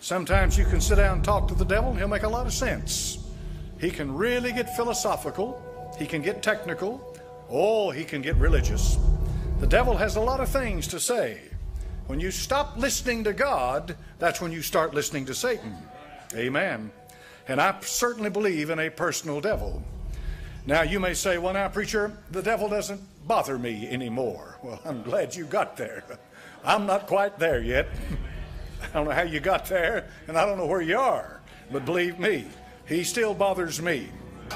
Sometimes you can sit down and talk to the devil and he'll make a lot of sense. He can really get philosophical. He can get technical. Oh, he can get religious. The devil has a lot of things to say. When you stop listening to God, that's when you start listening to Satan. Amen. And I certainly believe in a personal devil. Now you may say, well now preacher, the devil doesn't bother me anymore. Well, I'm glad you got there. I'm not quite there yet. I don't know how you got there, and I don't know where you are. But believe me, he still bothers me.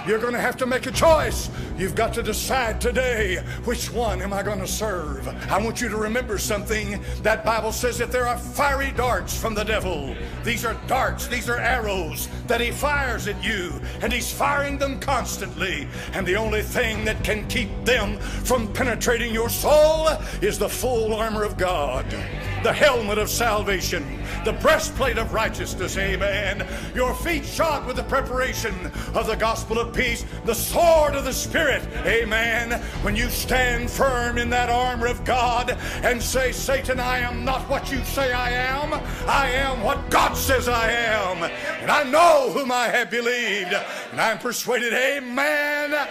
You're going to have to make a choice. You've got to decide today, which one am I going to serve? I want you to remember something. That Bible says that there are fiery darts from the devil. These are darts, these are arrows that he fires at you, and he's firing them constantly. And the only thing that can keep them from penetrating your soul is the full armor of God, the helmet of salvation, the breastplate of righteousness, amen, your feet shod with the preparation of the gospel of peace, the sword of the Spirit, amen. When you stand firm in that armor of God and say, Satan, I am not what you say I am what God says I am, and I know whom I have believed, and I'm persuaded, amen.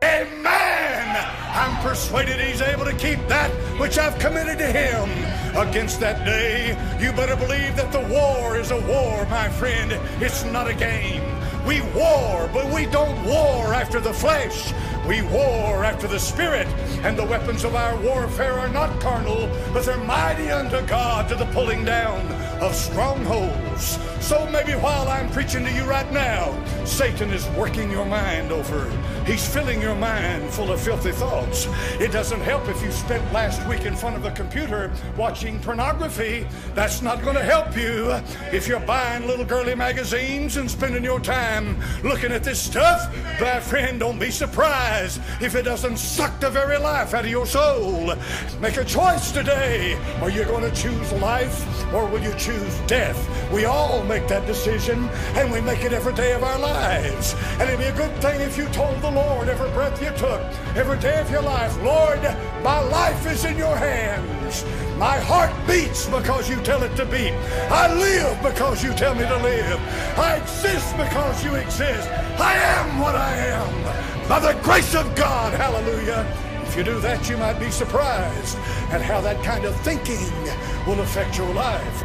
Amen. I'm persuaded he's able to keep that which I've committed to him against that day. You better believe that the war is a war, my friend. It's not a game. We war, but we don't war after the flesh. We war after the Spirit, and the weapons of our warfare are not carnal, but they're mighty unto God to the pulling down of strongholds. So maybe while I'm preaching to you right now, Satan is working your mind over. He's filling your mind full of filthy thoughts. It doesn't help if you spent last week in front of a computer watching pornography. That's not going to help you. If you're buying little girly magazines and spending your time looking at this stuff, my friend, don't be surprised if it doesn't suck the very life out of your soul. Make a choice today. Are you going to choose life, or will you choose death? We all make that decision, and we make it every day of our lives. And it'd be a good thing if you told the Lord every breath you took, every day of your life, Lord, my life is in your hands. My heart beats because you tell it to beat. I live because you tell me to live. I exist because you exist. I am what I am by the grace of God. Hallelujah. If you do that, you might be surprised at how that kind of thinking will affect your life.